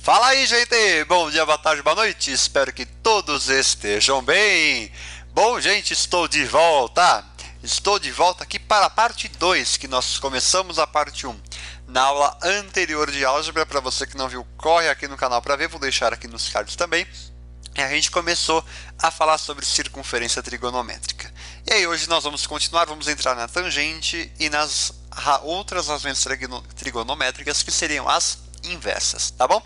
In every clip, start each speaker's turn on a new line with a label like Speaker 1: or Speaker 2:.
Speaker 1: Fala aí, gente! Bom dia, boa tarde, boa noite. Espero que todos estejam bem. Bom, gente, estou de volta. Estou de volta aqui para a parte 2, que nós começamos a parte 1 na aula anterior de álgebra. Para você que não viu, corre aqui no canal para ver. Vou deixar aqui nos cards também. E a gente começou a falar sobre circunferência trigonométrica. E aí hoje nós vamos continuar, vamos entrar na tangente e nas outras razões trigonométricas, que seriam as inversas, tá bom?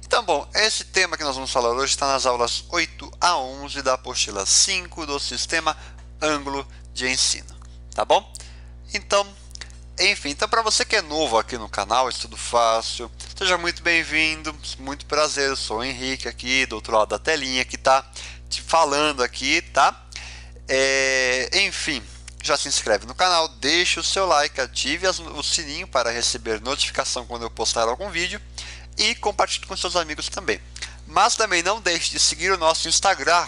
Speaker 1: Então, bom, esse tema que nós vamos falar hoje está nas aulas 8 a 11 da apostila 5 do sistema ângulo de ensino, tá bom? Então, enfim, então para você que é novo aqui no canal, Estudo Fácil, seja muito bem-vindo, muito prazer, eu sou o Henrique aqui, do outro lado da telinha, que está te falando aqui, tá? Enfim, já se inscreve no canal, deixe o seu like, ative o sininho para receber notificação quando eu postar algum vídeo e compartilhe com seus amigos também. Mas também não deixe de seguir o nosso Instagram,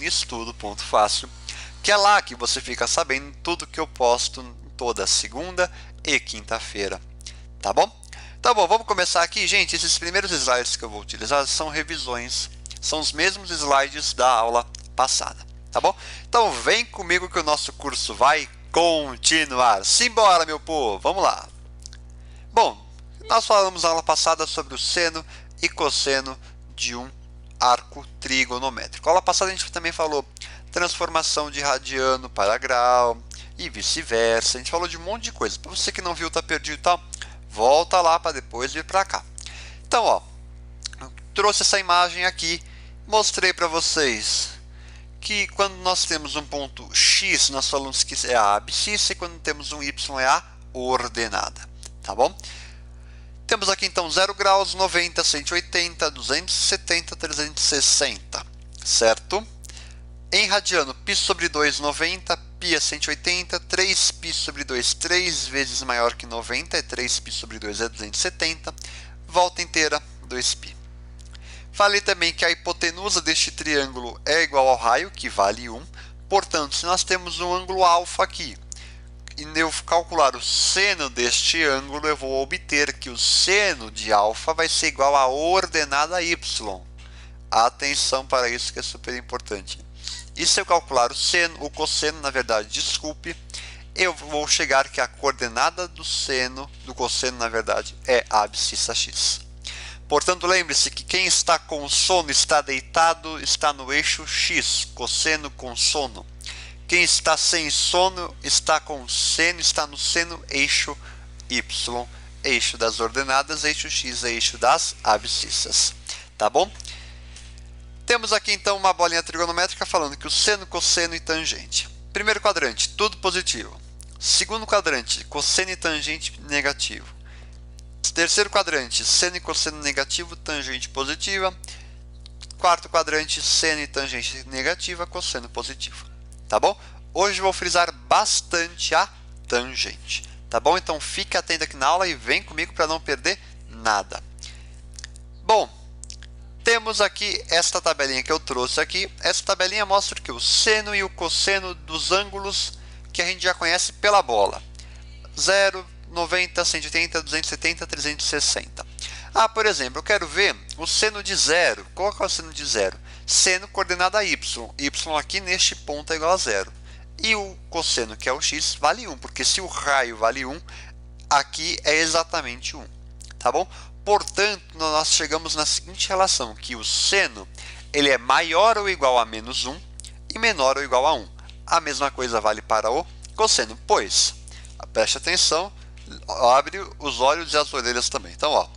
Speaker 1: @estudo.fácil, que é lá que você fica sabendo tudo que eu posto toda segunda e quinta-feira, tá bom? Tá bom, vamos começar aqui, gente. Esses primeiros slides que eu vou utilizar são revisões, são os mesmos slides da aula passada, tá bom? Então vem comigo que o nosso curso vai continuar. Simbora, meu povo, vamos lá. Bom, nós falamos na aula passada sobre o seno e cosseno de um arco trigonométrico. Na aula passada a gente também falou transformação de radiano para grau e vice-versa. A gente falou de um monte de coisa. Para você que não viu, tá perdido e tal, volta lá para depois vir para cá. Então, ó, eu trouxe essa imagem aqui, mostrei para vocês que quando nós temos um ponto X, nós falamos que é a abscissa, e quando temos um Y é a ordenada, tá bom? Temos aqui então 0 graus, 90, 180, 270, 360, certo? Em radiano, π sobre 2, 90, π é 180, 3π sobre 2, 3 vezes maior que 90, é 3π sobre 2 é 270, volta inteira, 2π. Falei também que a hipotenusa deste triângulo é igual ao raio, que vale 1. Portanto, se nós temos um ângulo alfa aqui, e eu calcular o seno deste ângulo, eu vou obter que o seno de alfa vai ser igual à ordenada y. Atenção para isso, que é super importante. E se eu calcular o cosseno, na verdade, desculpe, eu vou chegar que a coordenada do cosseno, na verdade, é a abscissa x. Portanto, lembre-se que quem está com sono, está deitado, está no eixo x, cosseno com sono. Quem está sem sono, está com seno, está no seno, eixo y, eixo das ordenadas, eixo x, eixo das abscissas. Tá bom? Temos aqui então uma bolinha trigonométrica falando que o seno, cosseno e tangente. Primeiro quadrante, tudo positivo. Segundo quadrante, cosseno e tangente negativo. Terceiro quadrante, seno e cosseno negativo, tangente positiva. Quarto quadrante, seno e tangente negativa, cosseno positivo. Tá bom? Hoje eu vou frisar bastante a tangente. Tá bom? Então fique atento aqui na aula e vem comigo para não perder nada. Bom, temos aqui esta tabelinha que eu trouxe aqui. Essa tabelinha mostra que o seno e o cosseno dos ângulos que a gente já conhece pela bola. 0, 90, 180, 270, 360. Ah, por exemplo, eu quero ver o seno de 0. Qual é o seno de 0? Seno coordenada y. Y aqui neste ponto é igual a 0. E o cosseno, que é o x, vale 1. Porque se o raio vale 1, aqui é exatamente 1. Tá bom? Portanto, nós chegamos na seguinte relação, que o seno ele é maior ou igual a menos 1 e menor ou igual a 1. A mesma coisa vale para o cosseno, pois, preste atenção, abre os olhos e as orelhas também. Então, ó,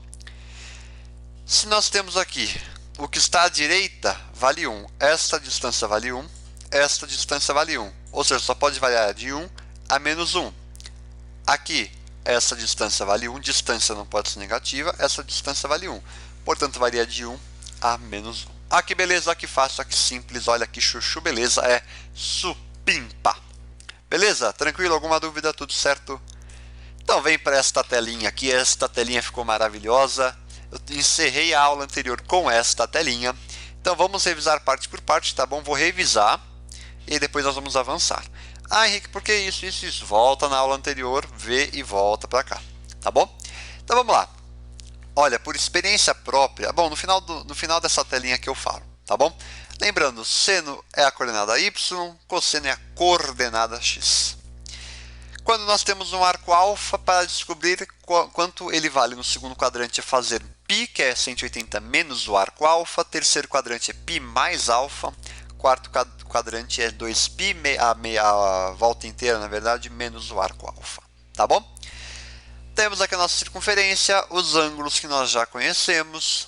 Speaker 1: se nós temos aqui o que está à direita vale 1, esta distância vale 1, esta distância vale 1, ou seja, só pode variar de 1 a menos 1. Aqui, essa distância vale 1, distância não pode ser negativa, essa distância vale 1, portanto varia de 1 a menos 1. Ah, que beleza, olha que fácil, olha que simples, olha que chuchu, beleza, é supimpa. Beleza? Tranquilo? Alguma dúvida? Tudo certo? Então vem para esta telinha aqui, esta telinha ficou maravilhosa. Eu encerrei a aula anterior com esta telinha. Então vamos revisar parte por parte, tá bom? Vou revisar e depois nós vamos avançar. Ah, Henrique, por que isso, isso, isso? Volta na aula anterior, vê e volta para cá, tá bom? Então vamos lá. Olha, por experiência própria, bom, no final dessa telinha que eu falo, tá bom? Lembrando, seno é a coordenada y, cosseno é a coordenada x. Quando nós temos um arco alfa, para descobrir quanto ele vale no segundo quadrante é fazer π, que é 180 menos o arco alfa, terceiro quadrante é π mais alfa, quarto quadrante é 2π, a volta inteira, na verdade, menos o arco alfa, tá bom? Temos aqui a nossa circunferência, os ângulos que nós já conhecemos.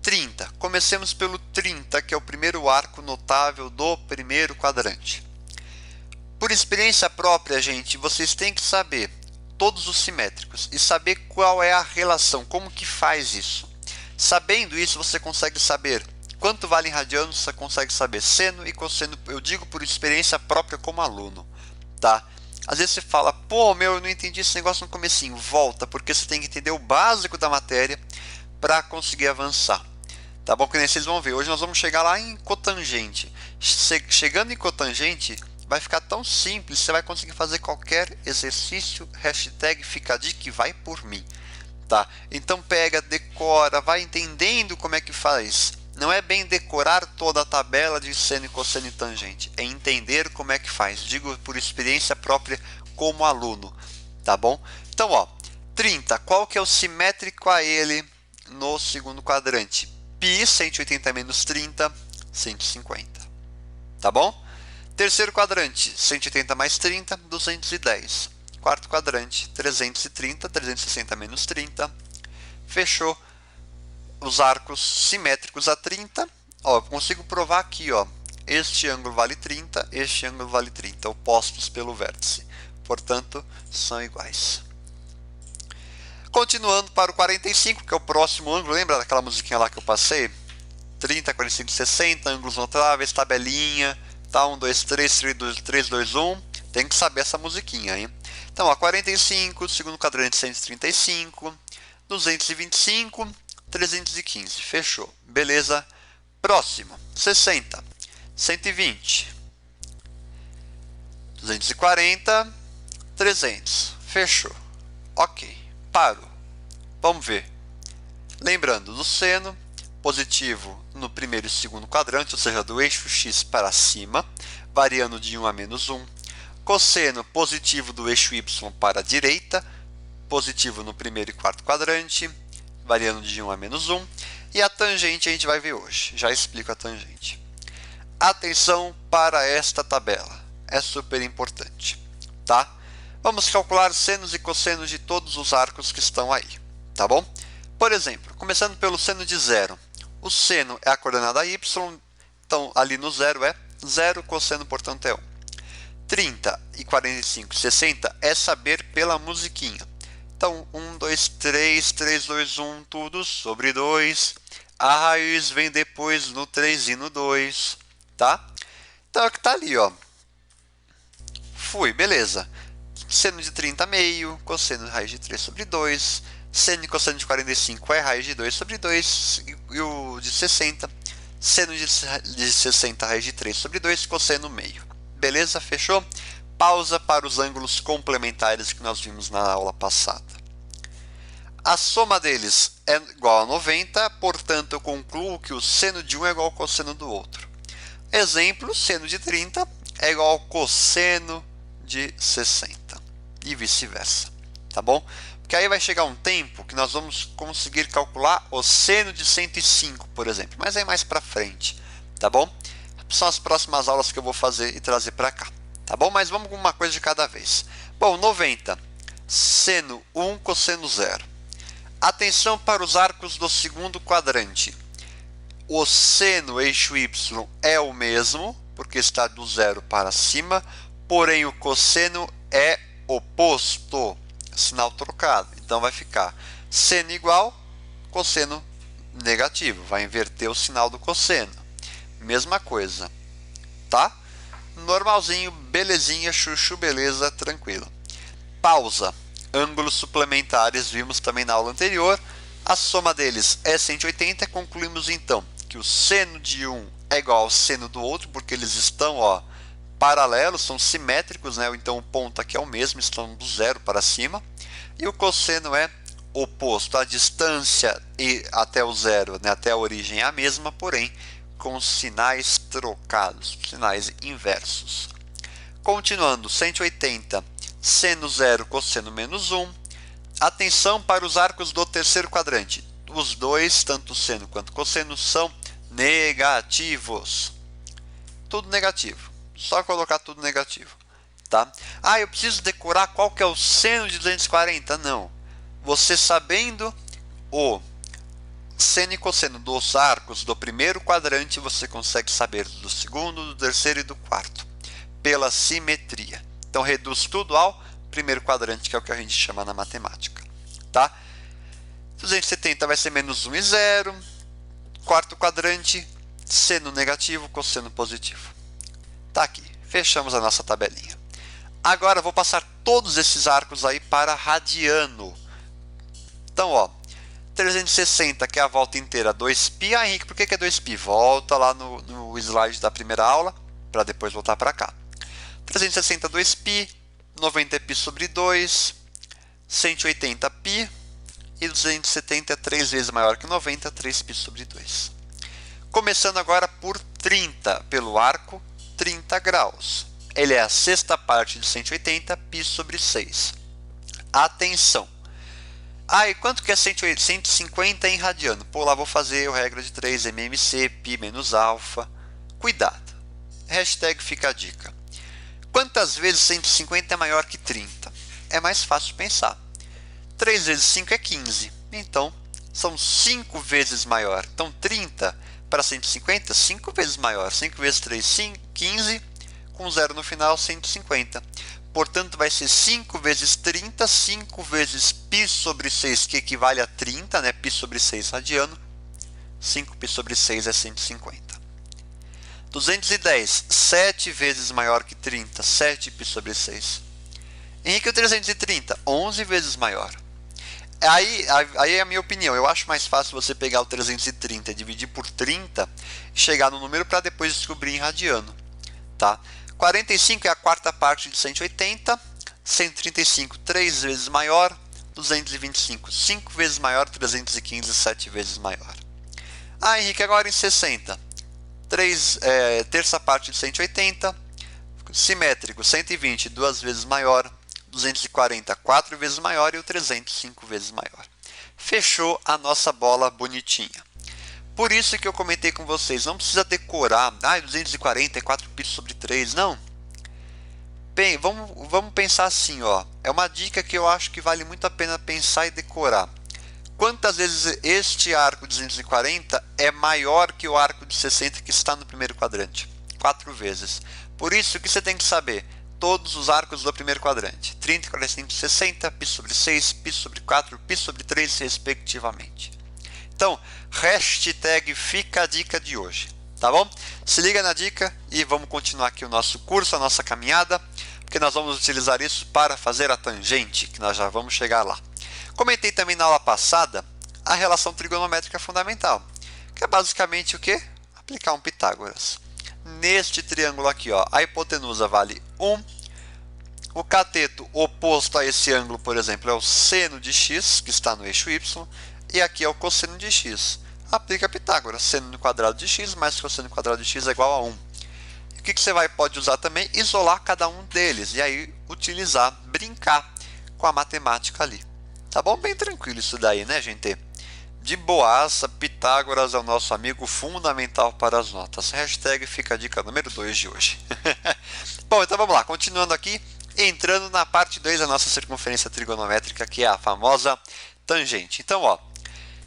Speaker 1: 30. Comecemos pelo 30, que é o primeiro arco notável do primeiro quadrante. Por experiência própria, gente, vocês têm que saber todos os simétricos e saber qual é a relação, como que faz isso. Sabendo isso, você consegue saber quanto vale em radianos, você consegue saber seno e cosseno, eu digo por experiência própria como aluno, tá? Às vezes você fala, pô, eu não entendi esse negócio no comecinho. Volta, porque você tem que entender o básico da matéria para conseguir avançar. Tá bom? Que nem vocês vão ver. Hoje nós vamos chegar lá em cotangente. Chegando em cotangente, vai ficar tão simples, você vai conseguir fazer qualquer exercício, hashtag fica a dica e vai por mim. Tá? Então pega, decora, vai entendendo como é que faz. Não é bem decorar toda a tabela de seno, cosseno e tangente. É entender como é que faz. Digo por experiência própria como aluno. Tá bom? Então, ó, 30. Qual que é o simétrico a ele no segundo quadrante? Π, 180 menos 30, 150. Tá bom? Terceiro quadrante, 180 mais 30, 210. Quarto quadrante, 330, 360 menos 30. Fechou. Os arcos simétricos a 30. Ó, eu consigo provar aqui, ó. Este ângulo vale 30, este ângulo vale 30, opostos pelo vértice. Portanto, são iguais. Continuando para o 45, que é o próximo ângulo. Lembra daquela musiquinha lá que eu passei? 30, 45, 60, ângulos notáveis, tabelinha, tá? 1, 2, 3, 3, 2, 1. Tem que saber essa musiquinha, hein? Então, ó, 45, segundo quadrante 135, 225, 315. Fechou. Beleza? Próximo. 60, 120, 240, 300. Fechou. Ok. Paro. Vamos ver. Lembrando do seno, positivo no primeiro e segundo quadrante, ou seja, do eixo x para cima, variando de 1 a menos 1. Cosseno, positivo do eixo y para a direita, positivo no primeiro e quarto quadrante, variando de 1 a menos 1. E a tangente a gente vai ver hoje. Já explico a tangente. Atenção para esta tabela. É super importante. Tá? Vamos calcular senos e cossenos de todos os arcos que estão aí, tá bom? Por exemplo, começando pelo seno de 0. O seno é a coordenada y, então ali no 0 é 0, cosseno, portanto, é 1. 30 e 45 e 60 é saber pela musiquinha. Então, 1, 2, 3, 3, 2, 1, tudo sobre 2. A raiz vem depois no 3 e no 2, tá? Então, é o que está ali, ó. Fui, beleza. Seno de 30 meio, cosseno de raiz de 3 sobre 2, seno e cosseno de 45 é raiz de 2 sobre 2, e o de 60, seno de 60 raiz de 3 sobre 2, cosseno meio. Beleza? Fechou? Pausa para os ângulos complementares que nós vimos na aula passada. A soma deles é igual a 90, portanto eu concluo que o seno de um é igual ao cosseno do outro. Exemplo, seno de 30 é igual ao cosseno de 60. E vice-versa, tá bom? Porque aí vai chegar um tempo que nós vamos conseguir calcular o seno de 105, por exemplo, mas é mais para frente, tá bom? São as próximas aulas que eu vou fazer e trazer para cá, tá bom? Mas vamos com uma coisa de cada vez. Bom, 90, seno 1, cosseno 0. Atenção para os arcos do segundo quadrante. O seno eixo y é o mesmo, porque está do 0 para cima, porém o cosseno é oposto, sinal trocado. Então vai ficar seno igual, cosseno negativo. Vai inverter o sinal do cosseno. Mesma coisa, tá? Normalzinho, belezinha, chuchu, beleza, tranquilo. Pausa. Ângulos suplementares, vimos também na aula anterior. A soma deles é 180. Concluímos então que o seno de um é igual ao seno do outro, porque eles estão, ó, paralelos, são simétricos, né? Então o ponto aqui é o mesmo, estão do 0 para cima. E o cosseno é oposto, a distância e até o zero, né, até a origem é a mesma, porém com sinais trocados, sinais inversos. Continuando, 180, seno zero, cosseno menos 1. Atenção para os arcos do terceiro quadrante. Os dois, tanto seno quanto cosseno, são negativos. Tudo negativo. Só colocar tudo negativo. Tá? Ah, eu preciso decorar qual que é o seno de 240? Não. Você sabendo o seno e cosseno dos arcos do primeiro quadrante, você consegue saber do segundo, do terceiro e do quarto. Pela simetria. Então reduz tudo ao primeiro quadrante, que é o que a gente chama na matemática. Tá? 270 vai ser menos 1 e 0. Quarto quadrante, seno negativo, cosseno positivo. Tá aqui. Fechamos a nossa tabelinha. Agora vou passar todos esses arcos aí para radiano. Então, ó, 360, que é a volta inteira, 2π. Ah, Henrique, por que é 2π? Volta lá no slide da primeira aula, para depois voltar para cá. 360, 2π, 90π sobre 2, 180π, e 270 é 3 vezes maior que 90, 3π sobre 2. Começando agora por 30, pelo arco 30 graus. Ele é a sexta parte de 180, π sobre 6. Atenção! Ah, e quanto que é 150 em radiano? Pô, lá vou fazer a regra de 3, MMC, π menos alfa. Cuidado! Hashtag fica a dica. Quantas vezes 150 é maior que 30? É mais fácil pensar. 3 vezes 5 é 15. Então, são 5 vezes maior. Então, 30 para 150, 5 vezes maior. 5 vezes 3, 15. Com 0 no final, 150. Portanto, vai ser 5 vezes 30, 5 vezes π sobre 6, que equivale a 30, né? Π sobre 6 radiano. 5π sobre 6 é 150. 210, 7 vezes maior que 30, 7π sobre 6. Henrique, o 330, 11 vezes maior. Aí é a minha opinião. Eu acho mais fácil você pegar o 330 e dividir por 30 e chegar no número para depois descobrir em radiano. Tá? 45 é a quarta parte de 180, 135, 3 vezes maior, 225, 5 vezes maior, 315, 7 vezes maior. Ah, Henrique, agora em 60, terça parte de 180, simétrico, 120, 2 vezes maior, 240, 4 vezes maior e o 300, 5 vezes maior. Fechou a nossa bola bonitinha. Por isso que eu comentei com vocês, não precisa decorar, 240 é 4π sobre 3, não. Bem, vamos pensar assim, ó. É uma dica que eu acho que vale muito a pena pensar e decorar. Quantas vezes este arco de 240 é maior que o arco de 60 que está no primeiro quadrante? 4 vezes. Por isso que você tem que saber todos os arcos do primeiro quadrante. 30, 45, 60, π sobre 6, π sobre 4, π sobre 3, respectivamente. Então, hashtag fica a dica de hoje, tá bom? Se liga na dica e vamos continuar aqui o nosso curso, a nossa caminhada, porque nós vamos utilizar isso para fazer a tangente, que nós já vamos chegar lá. Comentei também na aula passada a relação trigonométrica fundamental, que é basicamente o quê? Aplicar um Pitágoras. Neste triângulo aqui, ó, a hipotenusa vale 1, o cateto oposto a esse ângulo, por exemplo, é o seno de x, que está no eixo y, e aqui é o cosseno de x. Aplica Pitágoras. Seno no quadrado de x mais cosseno no quadrado de x é igual a 1. E o que você pode usar também? Isolar cada um deles. E aí utilizar, brincar com a matemática ali. Tá bom? Bem tranquilo isso daí, né, gente? De boaça, Pitágoras é o nosso amigo fundamental para as notas. Hashtag fica a dica número 2 de hoje. Bom, então vamos lá. Continuando aqui, entrando na parte 2 da nossa circunferência trigonométrica, que é a famosa tangente. Então, ó,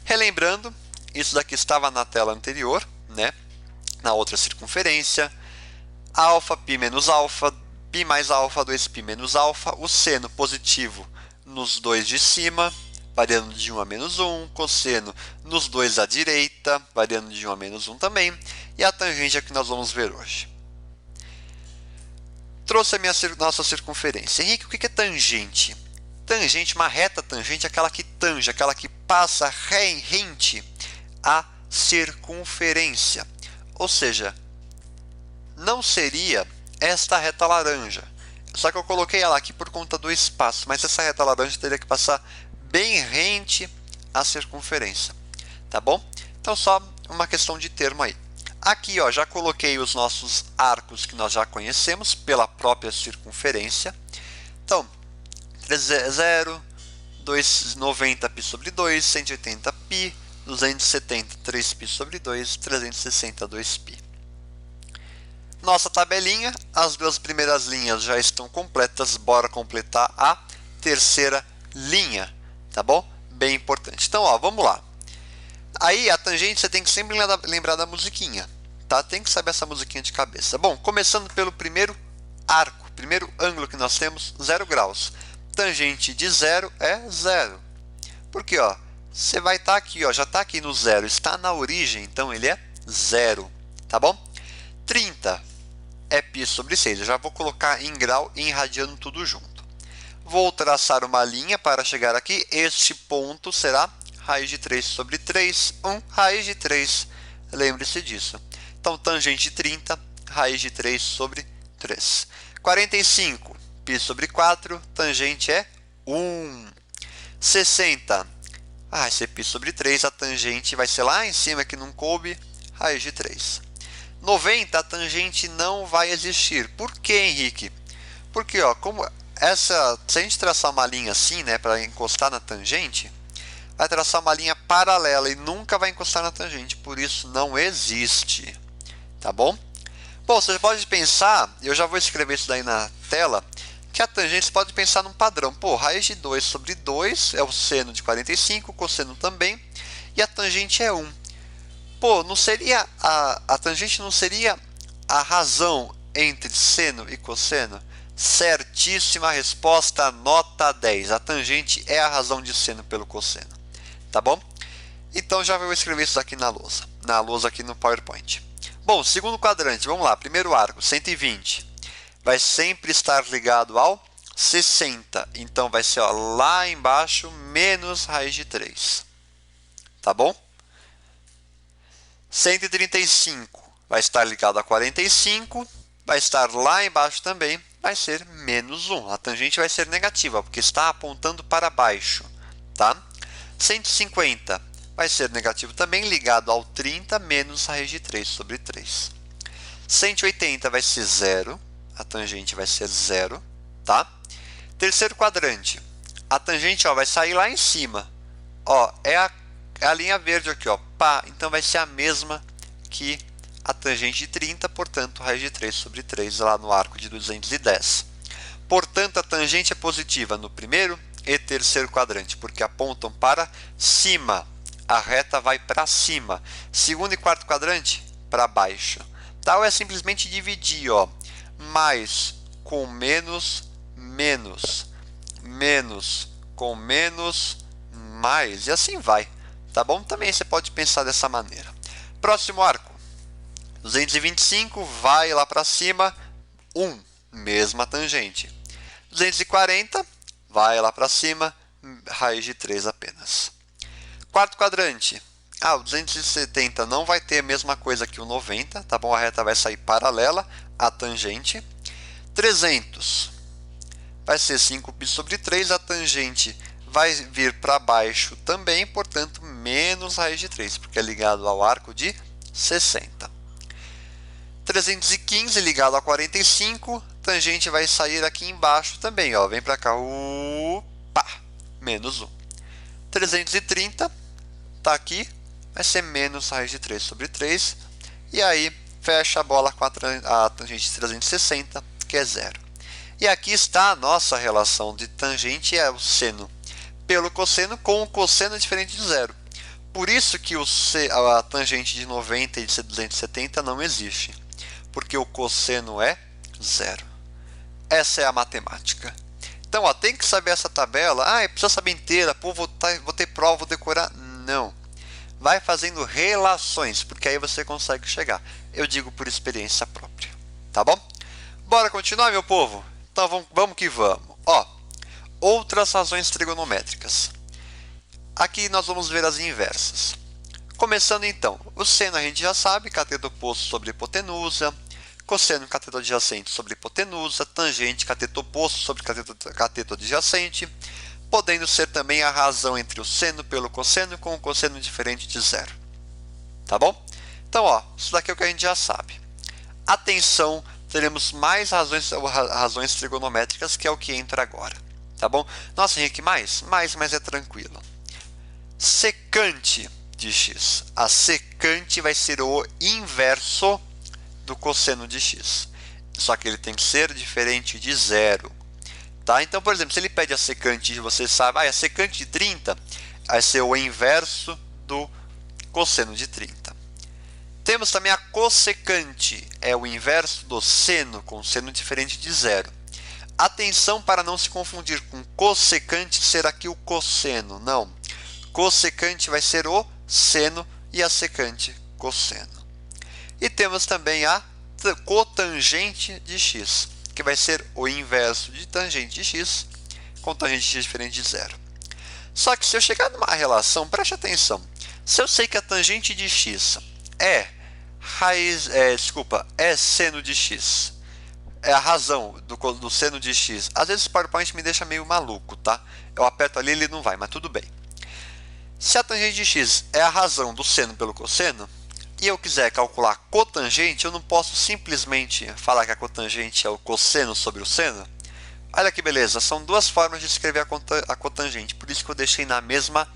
Speaker 1: relembrando, isso daqui estava na tela anterior, né? Na outra circunferência, alfa, π menos alfa, π mais alfa, 2π menos alfa, o seno positivo nos dois de cima, variando de 1 a menos 1, cosseno nos dois à direita, variando de 1 a menos 1 também, e a tangente é que nós vamos ver hoje. Trouxe a nossa circunferência. Henrique, o que é tangente? Tangente, uma reta tangente, aquela que tange, aquela que passa rente à circunferência. Ou seja, não seria esta reta laranja. Só que eu coloquei ela aqui por conta do espaço, mas essa reta laranja teria que passar bem rente à circunferência, tá bom? Então, só uma questão de termo aí. Aqui, ó, já coloquei os nossos arcos que nós já conhecemos pela própria circunferência. Então, 0, 290 π sobre 2, 180 π, 270, 3π sobre 2, 360, 2π. Nossa tabelinha, as duas primeiras linhas já estão completas, bora completar a terceira linha, tá bom? Bem importante. Então, ó, vamos lá. Aí, a tangente, você tem que sempre lembrar da musiquinha, tá? Tem que saber essa musiquinha de cabeça. Bom, começando pelo primeiro arco, primeiro ângulo que nós temos, 0 graus. Tangente de 0 é 0. Porque, ó, você vai estar aqui, ó, já está aqui no 0, está na origem, então ele é 0, tá bom? 30 é π sobre 6, eu já vou colocar em grau e em radiano tudo junto. Vou traçar uma linha para chegar aqui, este ponto será raiz de 3 sobre 3, 1 raiz de 3, lembre-se disso. Então, tangente de 30, raiz de 3 sobre 3. 45, π sobre 4, tangente é 1. 60, esse é π sobre 3, a tangente vai ser lá em cima que não coube, raiz de 3. 90, a tangente não vai existir. Por que, Henrique? Porque, ó, como essa, se a gente traçar uma linha assim, né, para encostar na tangente, vai traçar uma linha paralela e nunca vai encostar na tangente, por isso não existe, tá bom? Bom, você pode pensar, eu já vou escrever isso daí na tela, que a tangente você pode pensar num padrão. Pô, raiz de 2 sobre 2 é o seno de 45, o cosseno também, e a tangente é 1. Pô, não seria a tangente não seria a razão entre seno e cosseno? Certíssima resposta, nota 10. A tangente é a razão de seno pelo cosseno. Tá bom? Então já vou escrever isso aqui na lousa aqui no PowerPoint. Bom, segundo quadrante, vamos lá. Primeiro arco, 120. Vai sempre estar ligado ao 60. Então vai ser, ó, lá embaixo menos raiz de 3. Tá bom? 135 vai estar ligado a 45, vai estar lá embaixo também, vai ser menos 1. A tangente vai ser negativa, porque está apontando para baixo, tá? 150 vai ser negativo também, ligado ao 30 menos raiz de 3 sobre 3. 180 vai ser 0, a tangente vai ser 0, tá? Terceiro quadrante, a tangente, ó, vai sair lá em cima, ó, é a linha verde aqui, ó, pá, então vai ser a mesma que a tangente de 30, portanto, raiz de 3 sobre 3 lá no arco de 210. Portanto, a tangente é positiva no primeiro e terceiro quadrante, porque apontam para cima. A reta vai para cima. Segundo e quarto quadrante, para baixo. Tal é simplesmente dividir, ó, mais com menos, menos, menos com menos, mais, e assim vai. Tá bom? Também você pode pensar dessa maneira. Próximo arco. 225 vai lá para cima, 1, mesma tangente. 240 vai lá para cima, raiz de 3 apenas. Quarto quadrante. O 270 não vai ter a mesma coisa que o 90, tá bom? A reta vai sair paralela à tangente. 300 vai ser 5π sobre 3, a tangente vai vir para baixo também, portanto, menos raiz de 3, porque é ligado ao arco de 60. 315 ligado a 45, tangente vai sair aqui embaixo também, ó, vem para cá, opa, menos 1. 330 está aqui, vai ser menos raiz de 3 sobre 3, e aí fecha a bola com a tangente 360, que é 0. E aqui está a nossa relação de tangente, é o seno pelo cosseno com o cosseno diferente de 0. Por isso que a tangente de 90 e de 270 não existe, porque o cosseno é 0. Essa é a matemática. Então, ó, tem que saber essa tabela. Precisa saber inteira, pô, vou ter prova, vou decorar. Não. Vai fazendo relações, porque aí você consegue chegar. Eu digo por experiência própria. Tá bom? Bora continuar, meu povo? Então, vamos que vamos. Ó, outras razões trigonométricas. Aqui nós vamos ver as inversas. Começando então, o seno a gente já sabe, cateto oposto sobre hipotenusa, cosseno cateto adjacente sobre hipotenusa, tangente cateto oposto sobre cateto adjacente, podendo ser também a razão entre o seno pelo cosseno com o cosseno diferente de zero. Tá bom? Então, ó, isso daqui é o que a gente já sabe. Atenção, teremos mais razões trigonométricas, que é o que entra agora. Tá bom? Nossa, Henrique, mais, mas é tranquilo. Secante de x. A secante vai ser o inverso do cosseno de x. Só que ele tem que ser diferente de zero. Tá? Então, por exemplo, se ele pede a secante, você sabe, a secante de 30 vai ser o inverso do cosseno de 30. Temos também a cossecante, é o inverso do seno, com seno diferente de zero. Atenção para não se confundir com cossecante ser aqui o cosseno, não. Cossecante vai ser o seno e a secante cosseno. E temos também a cotangente de x, que vai ser o inverso de tangente de x, com tangente de x diferente de zero. Só que se eu chegar numa relação, preste atenção, se eu sei que a tangente de x é seno de x, é a razão do seno de x, às vezes o PowerPoint me deixa meio maluco, tá? Eu aperto ali e ele não vai, mas tudo bem. Se a tangente de x é a razão do seno pelo cosseno, e eu quiser calcular cotangente, eu não posso simplesmente falar que a cotangente é o cosseno sobre o seno. Olha que beleza, são duas formas de escrever a cotangente, por isso que eu deixei na mesma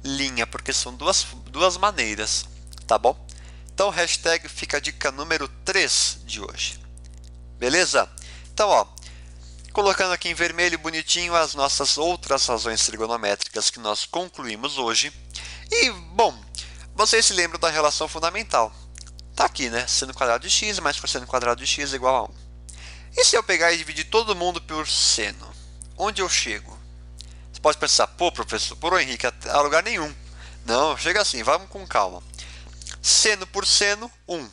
Speaker 1: linha, porque são duas maneiras, tá bom? Então, hashtag fica a dica número 3 de hoje. Beleza? Então, ó, colocando aqui em vermelho bonitinho as nossas outras razões trigonométricas que nós concluímos hoje. E, bom, vocês se lembram da relação fundamental. Tá aqui, né? Seno quadrado de x mais cosseno quadrado de x é igual a 1. E se eu pegar e dividir todo mundo por seno? Onde eu chego? Você pode pensar, pô, professor, por Henrique, a lugar nenhum. Não, chega assim, vamos com calma. Seno por seno, 1.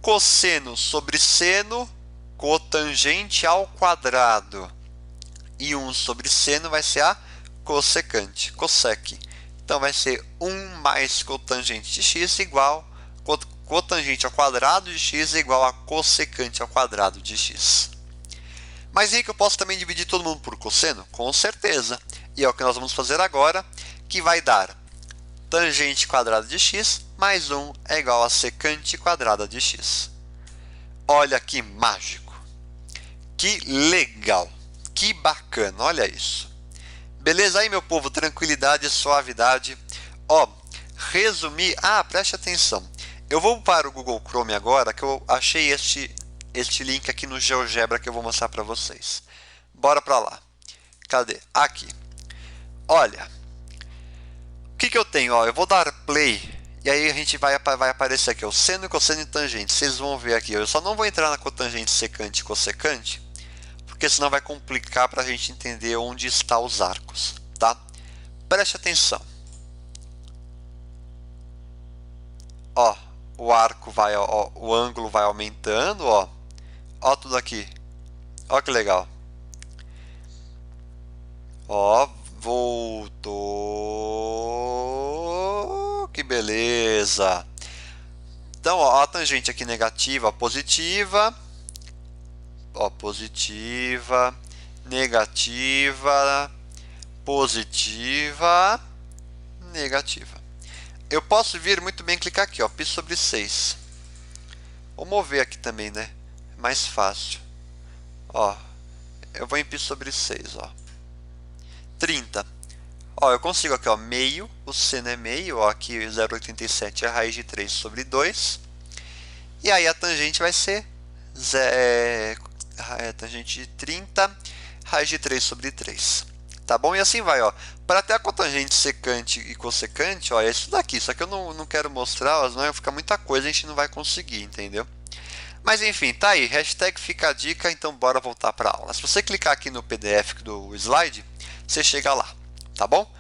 Speaker 1: Cosseno sobre seno, cotangente ao quadrado. E 1 sobre seno vai ser a cossecante, cossec. Então, vai ser 1 mais cotangente de x igual cotangente ao quadrado de x igual a cossecante ao quadrado de x. Mas Henrique, eu posso também dividir todo mundo por cosseno? Com certeza. E é o que nós vamos fazer agora, que vai dar tangente quadrada de x mais 1 é igual a secante quadrada de x. Olha que mágico. Que legal. Que bacana. Olha isso. Beleza aí, meu povo? Tranquilidade e suavidade. Ó, resumir. Ah, preste atenção. Eu vou para o Google Chrome agora, que eu achei este link aqui no GeoGebra que eu vou mostrar para vocês. Bora para lá. Cadê? Aqui. Olha. O que eu tenho? Ó, eu vou dar play. E aí a gente vai aparecer aqui o seno, cosseno e tangente. Vocês vão ver aqui. Eu só não vou entrar na cotangente, secante e cossecante, porque senão vai complicar para a gente entender onde estão os arcos, tá? Preste atenção. Ó, o arco vai, ó, o ângulo vai aumentando, ó. Ó tudo aqui. Ó que legal. Ó, voltou. Que beleza. Então, ó, a tangente aqui negativa, positiva. Ó, positiva, negativa, positiva, negativa. Eu posso vir muito bem clicar aqui, ó, π sobre 6. Vou mover aqui também, né? É mais fácil. Ó, eu vou em π sobre 6, ó. 30. Ó, eu consigo aqui, ó, meio, o seno é meio, ó, aqui 0,87 é a raiz de 3 sobre 2. E aí a tangente vai ser tangente de 30, raiz de 3 sobre 3. Tá bom? E assim vai, ó. Para ter a cotangente secante e cossecante, ó, é isso daqui. Só que eu não quero mostrar, ó, senão vai ficar muita coisa, a gente não vai conseguir, entendeu? Mas enfim, tá aí. Hashtag fica a dica, então bora voltar para a aula. Se você clicar aqui no PDF do slide, você chega lá, tá bom?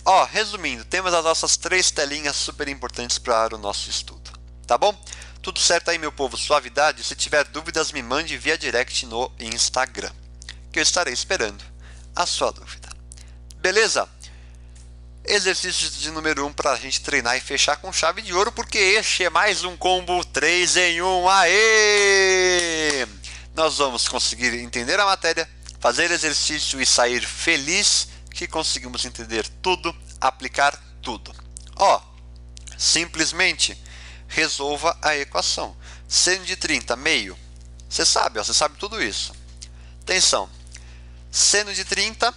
Speaker 1: Ó, resumindo, temos as nossas 3 telinhas super importantes para o nosso estudo, tá bom? Tudo certo aí, meu povo? Suavidade? Se tiver dúvidas, me mande via direct no Instagram, que eu estarei esperando a sua dúvida. Beleza? Exercício de número 1 para a gente treinar e fechar com chave de ouro, porque este é mais um combo 3 em 1. Aê! Nós vamos conseguir entender a matéria, fazer exercício e sair feliz, que conseguimos entender tudo, aplicar tudo. Ó, simplesmente resolva a equação. Seno de 30, meio. Você sabe, ó, você sabe tudo isso. Atenção. Seno de 30,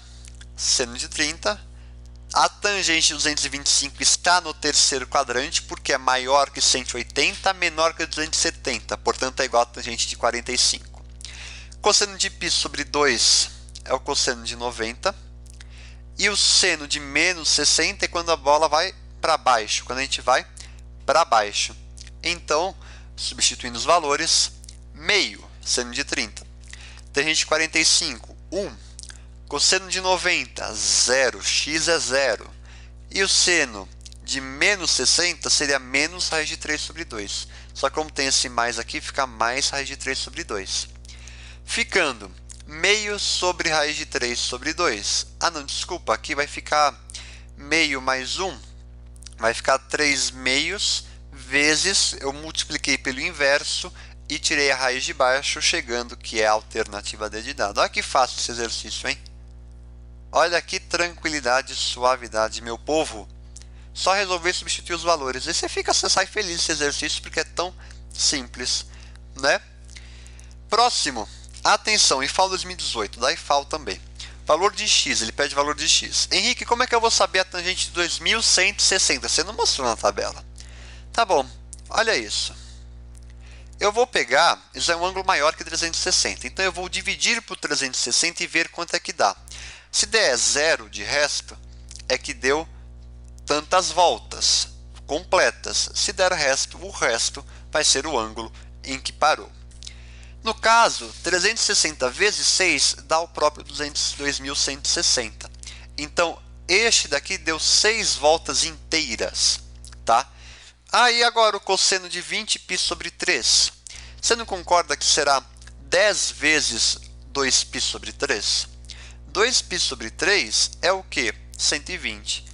Speaker 1: a tangente de 225 está no terceiro quadrante, porque é maior que 180, menor que 270, portanto é igual a tangente de 45. Cosseno de π sobre 2 é o cosseno de 90. E o seno de menos 60 é quando a bola vai para baixo, quando a gente vai para baixo. Então, substituindo os valores, meio, seno de 30. Tangente de 45, 1. Cosseno de 90, 0, x é 0. E o seno de menos 60 seria menos raiz de 3 sobre 2. Só que como tem esse mais aqui, fica mais raiz de 3 sobre 2. Ficando meio sobre raiz de 3 sobre 2. Ah, não, desculpa, aqui vai ficar meio mais 1. Vai ficar 3 meios vezes, eu multipliquei pelo inverso e tirei a raiz de baixo, chegando que é a alternativa D de dado. Olha que fácil esse exercício, hein? Olha que tranquilidade e suavidade, meu povo. Só resolver substituir os valores. E você sai feliz desse exercício porque é tão simples, né? Próximo. Atenção, IFAL 2018, da IFAL também. Valor de x, ele pede valor de x. Henrique, como é que eu vou saber a tangente de 2160? Você não mostrou na tabela. Tá bom, olha isso. Eu vou pegar, isso é um ângulo maior que 360, então eu vou dividir por 360 e ver quanto é que dá. Se der 0 de resto, é que deu tantas voltas completas. Se der resto, o resto vai ser o ângulo em que parou. No caso, 360 vezes 6 dá o próprio 2.160. Então, este daqui deu 6 voltas inteiras, tá? Aí agora o cosseno de 20π sobre 3. Você não concorda que será 10 vezes 2π sobre 3? 2π sobre 3 é o quê? 120.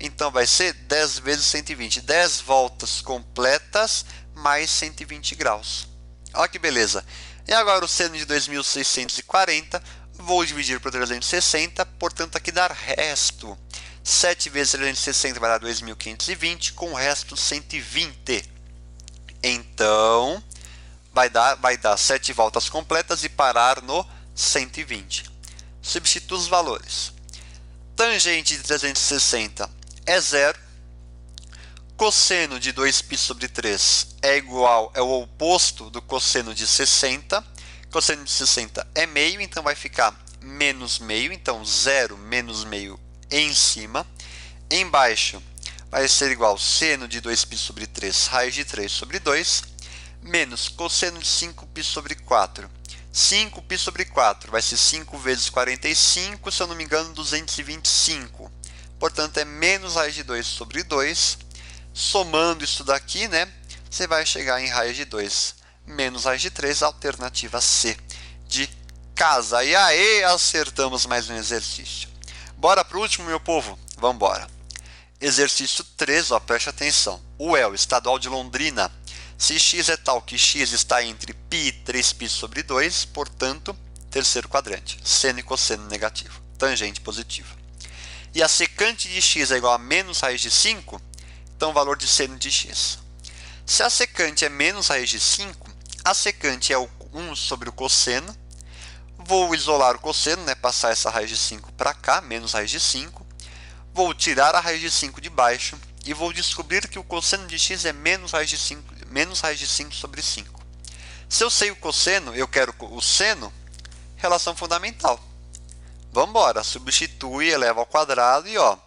Speaker 1: Então vai ser 10 vezes 120. 10 voltas completas mais 120 graus. Olha que beleza. E agora o seno de 2.640, vou dividir por 360, portanto aqui dá resto. 7 vezes 360 vai dar 2.520, com o resto 120. Então, vai dar 7 voltas completas e parar no 120. Substitua os valores. Tangente de 360 é 0. Cosseno de 2π sobre 3 é o oposto do cosseno de 60. Cosseno de 60 é meio, então vai ficar menos meio. Então, 0 menos meio em cima. Embaixo vai ser igual seno de 2π sobre 3, raiz de 3 sobre 2, menos cosseno de 5π sobre 4. 5π sobre 4 vai ser 5 vezes 45, se eu não me engano, 225. Portanto, é menos raiz de 2 sobre 2. Somando isso daqui, né, você vai chegar em raiz de 2 menos raiz de 3, alternativa C de casa. E aí, acertamos mais um exercício. Bora para o último, meu povo? Vamos embora. Exercício 3, ó, preste atenção. UEL, Estadual de Londrina. Se x é tal que x está entre π e 3π sobre 2, portanto, terceiro quadrante, seno e cosseno negativo, tangente positiva. E a secante de x é igual a menos raiz de 5, então o valor de seno de x. Se a secante é menos raiz de 5, a secante é o 1 sobre o cosseno. Vou isolar o cosseno, né, passar essa raiz de 5 para cá, menos raiz de 5. Vou tirar a raiz de 5 de baixo e vou descobrir que o cosseno de x é menos raiz de 5 sobre 5. Se eu sei o cosseno, eu quero o seno, relação fundamental. Vamos embora, substitui, eleva ao quadrado e ó,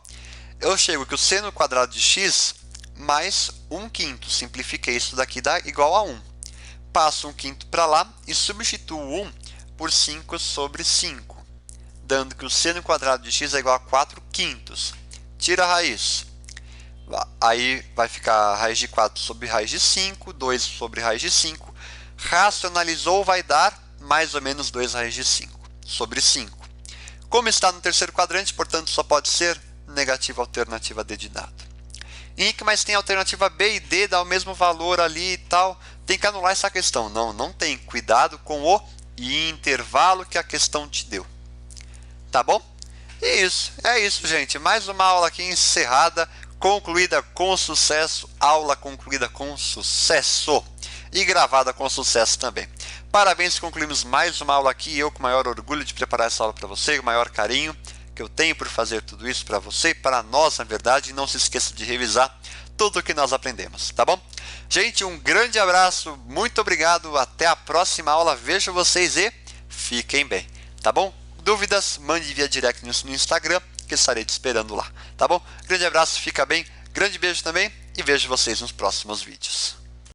Speaker 1: eu chego que o seno quadrado de x mais 1/5. Simplifiquei isso daqui, dá igual a 1. Passo 1/5 para lá e substituo 1 por 5 sobre 5. Dando que o seno quadrado de x é igual a 4/5. Tira a raiz. Aí vai ficar a raiz de 4 sobre raiz de 5, 2 sobre raiz de 5. Racionalizou, vai dar mais ou menos 2 raiz de 5 sobre 5. Como está no terceiro quadrante, portanto, só pode ser negativa alternativa D de dado. Henrique, mas tem alternativa B e D, dá o mesmo valor ali e tal. Tem que anular essa questão. Não, não tem. Cuidado com o intervalo que a questão te deu. Tá bom? E é isso, gente. Mais uma aula aqui encerrada, concluída com sucesso, aula concluída com sucesso e gravada com sucesso também. Parabéns, concluímos mais uma aula aqui, eu com o maior orgulho de preparar essa aula para você, o maior carinho que eu tenho por fazer tudo isso para você e para nós, na verdade, e não se esqueça de revisar tudo o que nós aprendemos, tá bom? Gente, um grande abraço, muito obrigado, até a próxima aula, vejo vocês e fiquem bem, tá bom? Dúvidas, mande via direct no Instagram, que estarei te esperando lá, tá bom? Grande abraço, fica bem, grande beijo também e vejo vocês nos próximos vídeos.